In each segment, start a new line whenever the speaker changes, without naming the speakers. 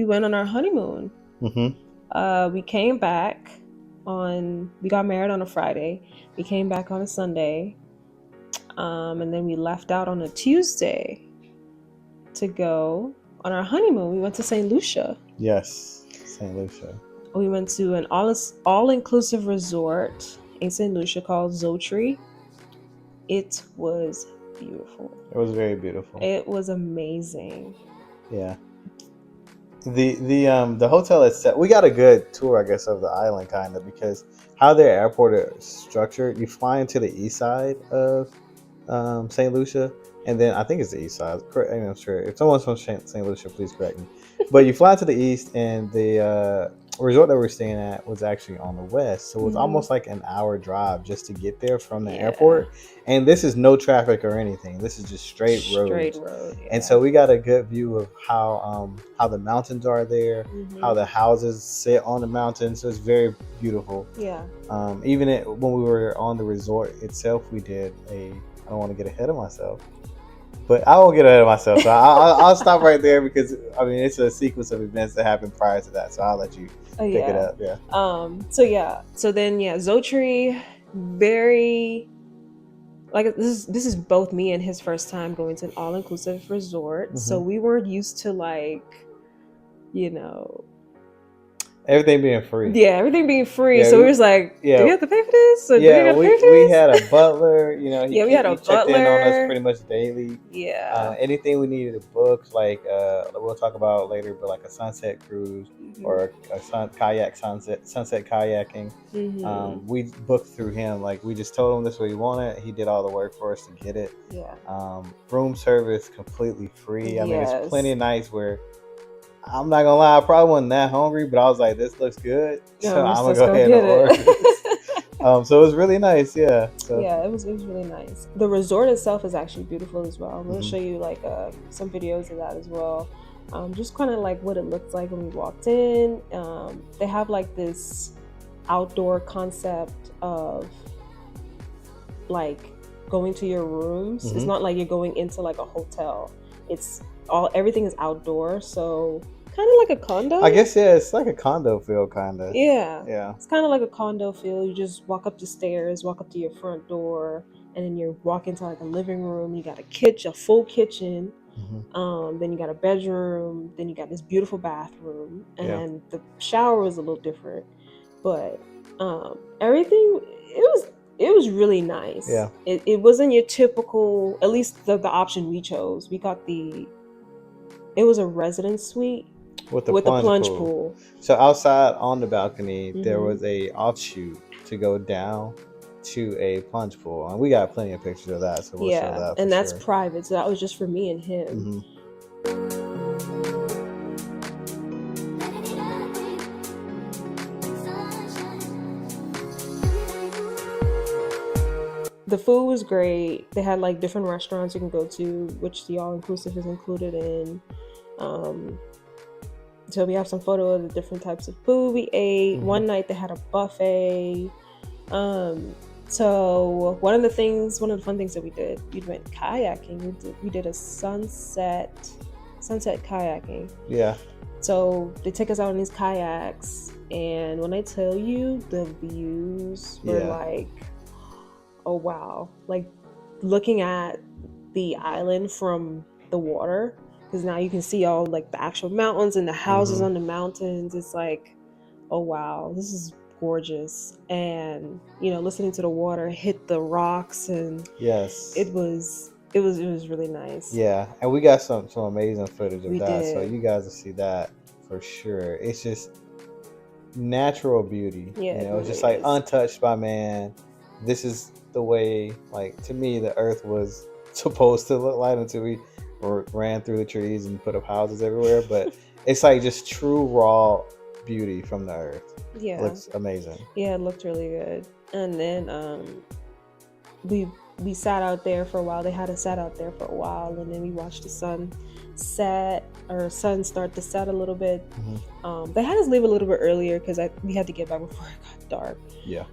we went on our honeymoon. We came back we got married on a Friday. We came back on a Sunday. And then we left out on a Tuesday to go on our honeymoon. We went to St. Lucia.
Yes, St. Lucia.
We went to an all-inclusive resort in St. Lucia called Zotri. It was beautiful.
It was very beautiful.
It was amazing.
Yeah. The hotel itself, we got a good tour, I guess, of the island, kind of, because how their airport is structured. You fly into the east side of St. Lucia, and then I think it's the east side. I'm not sure. If someone's from St. Lucia, please correct me. But you fly to the east, and the resort that we're staying at was actually on the west, so it was almost like an hour drive just to get there from the airport. And this is no traffic or anything. This is just straight road.
Yeah.
And so we got a good view of how the mountains are there, how the houses sit on the mountains. So it's very beautiful.
Yeah.
Even when we were on the resort itself, we did I don't want to get ahead of myself, but I won't get ahead of myself. So I'll stop right there because it's a sequence of events that happened prior to that. So I'll let you pick it up. Yeah.
So then Zotri, very like this is both me and his first time going to an all-inclusive resort. So we weren't used to
everything being free.
Yeah, everything being free. So we was like, do we have to pay for this?
We had a butler. We had a butler. Checked in on us pretty much daily.
Yeah.
Anything we needed to book, like we'll talk about later, but like a sunset cruise or a sunset kayaking. We booked through him. Like we just told him this is what he wanted. He did all the work for us to get it.
Yeah.
Room service completely free. I mean, there's plenty of nights where I'm not gonna lie, I probably wasn't that hungry, but I was like, this looks good. So I'm gonna go ahead and order. So it was really nice, yeah.
Yeah, it was really nice. The resort itself is actually beautiful as well. I'm gonna show you some videos of that as well. Just kind of like what it looked like when we walked in. They have like this outdoor concept of like going to your rooms. It's not like you're going into like a hotel. Everything is outdoor, so kind of like a condo.
I guess, yeah, it's like a condo feel, kind of.
Yeah. It's kind of like a condo feel. You just walk up the stairs, walk up to your front door, and then you walk into like a living room. You got a full kitchen. Then you got a bedroom. Then you got this beautiful bathroom, and the shower was a little different, but everything it was really nice.
Yeah.
It wasn't your typical, at least the option we chose. We got it was a residence suite with a plunge pool.
So outside on the balcony, there was a offshoot to go down to a plunge pool. And we got plenty of pictures of that. So we'll show that.
And that's private. So that was just for me and him. The food was great. They had like different restaurants you can go to, which the all-inclusive is included in. So we have some photo of the different types of food we ate. One night they had a buffet. So one of the fun things that we did, we went kayaking. We did a sunset kayaking.
Yeah.
So they took us out in these kayaks, and when I tell you, the views were like, oh wow, like looking at the island from the water, because now you can see all like the actual mountains and the houses on the mountains. It's like, oh wow, this is gorgeous. And listening to the water hit the rocks, and it was really nice.
Yeah, and we got some amazing footage of that.
Did.
So you guys will see that for sure. It's just natural beauty.
Yeah,
it's really just like untouched by man. This is the way, like, to me, the earth was supposed to look like until we ran through the trees and put up houses everywhere. But it's like just true raw beauty from the earth.
Yeah,
it looks amazing.
Yeah, it looked really good. And then we sat out there for a while. They had us sat out there for a while, and then we watched the sun start to set a little bit. They had us leave a little bit earlier because we had to get back before it got dark.
Yeah.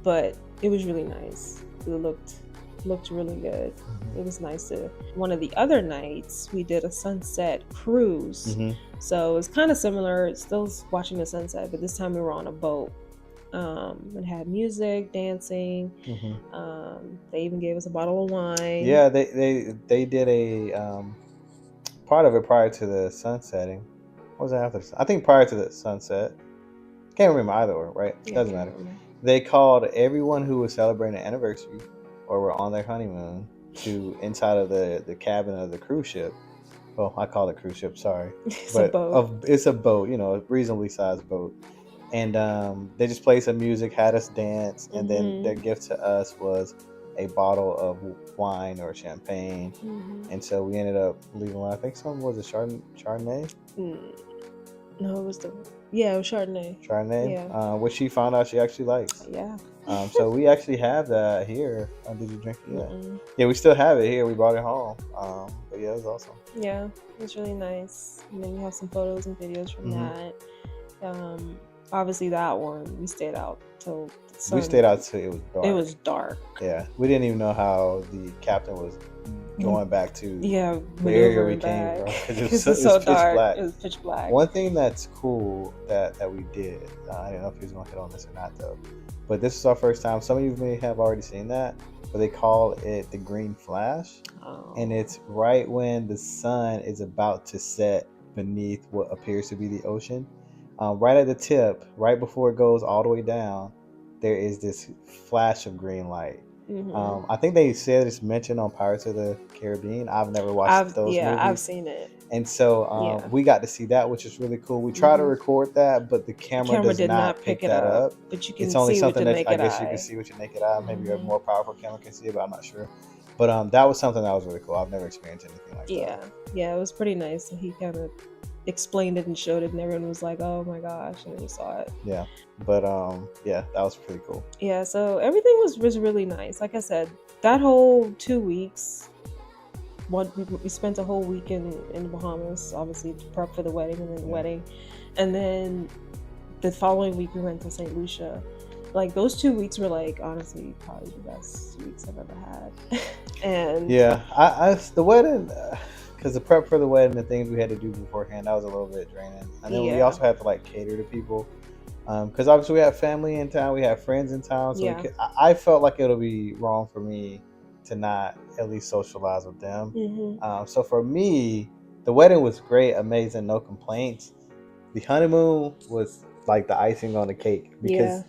But it was really nice. It looked Looked really good.
Mm-hmm.
It was nice to. One of the other nights, we did a sunset cruise.
Mm-hmm.
So it's kind of similar. It's still watching the sunset, but this time we were on a boat. It had music, dancing. They even gave us a bottle of wine.
Yeah, they did a part of it prior to the sunsetting. What was it after? I think prior to the sunset. Can't remember either or, right?
Yeah,
Doesn't
can't
matter.
remember.
They called everyone who was celebrating an anniversary or were on their honeymoon to inside of the cabin of the cruise ship. Well, I call it cruise ship, sorry.
It's a
But
boat.
it's a boat, a reasonably sized boat. And they just played some music, had us dance, and then their gift to us was a bottle of wine or champagne. And so we ended up leaving. I think some was a Chardonnay.
No, it was it was Chardonnay.
Chardonnay,
Yeah.
which she found out she actually likes.
Yeah.
So we actually have that here. Did you drink it yet?
Mm-mm.
Yeah, we still have it here. We brought it home. But yeah, it was awesome.
Yeah, it was really nice. And then we have some photos and videos from that. Obviously, that one we stayed out till the sun.
We stayed out till it was dark.
It was dark.
Yeah, we didn't even know how the captain was going back to the area we came from
because it was so dark.
Black.
It was pitch black.
One thing that's cool that we did, I don't know if he was going to hit on this or not though, but this is our first time. Some of you may have already seen that, but they call it the green flash, and it's right when the sun is about to set beneath what appears to be the ocean. Right at the tip, right before it goes all the way down, there is this flash of green light. I think they said it's mentioned on Pirates of the Caribbean. I've never watched those movies.
I've seen it.
And so we got to see that, which is really cool. We try to record that, but the camera does not pick that up.
But you can
it's only
see
something
with your
that I guess
eye.
you can see with your naked eye. Maybe a more powerful camera can see it, but I'm not sure. But that was something that was really cool. I've never experienced anything like that.
Yeah, it was pretty nice. He kind of explained it and showed it, and everyone was like, "Oh my gosh!" and we saw it.
Yeah, but yeah, that was pretty cool.
Yeah, so everything was really nice. Like I said, that whole 2 weeks. We spent a whole week in the Bahamas, obviously to prep for the wedding and then the wedding, and then the following week we went to St. Lucia. Like those 2 weeks were like honestly probably the best weeks I've ever had. And
yeah, I the wedding. Because the prep for the wedding, the things we had to do beforehand, that was a little bit draining. And then we also had to like cater to people. Because obviously we have family in town, we have friends in town. So I felt like it'll be wrong for me to not at least socialize with them. So for me, the wedding was great, amazing, no complaints. The honeymoon was like the icing on the cake because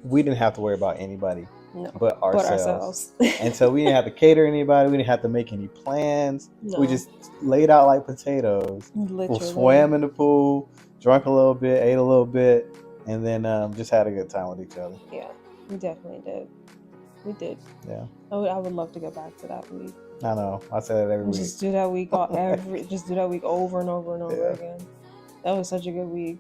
we didn't have to worry about anybody.
No,
but ourselves. And so we didn't have to cater anybody. We didn't have to make any plans. No. We just laid out like potatoes. We swam in the pool, drank a little bit, ate a little bit, and then just had a good time with each other.
Yeah, we definitely did. We did.
Yeah.
I would love to go back to that week.
I know. I said it every week.
Just do that week just do that week over and over and over again. That was such a good week.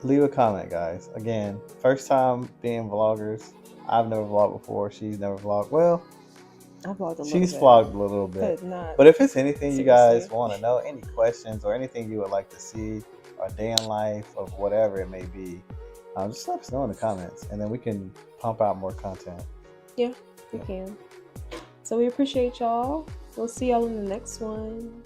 Leave a comment, guys. Again, first time being vloggers. I've never vlogged before. She's never vlogged. Well,
I vlogged a little
she's
bit.
Vlogged a little bit. But if it's anything you guys want to know, any questions or anything you would like to see, or a day in life of whatever it may be, just let us know in the comments, and then we can pump out more content.
Yeah, we can. So we appreciate y'all. We'll see y'all in the next one.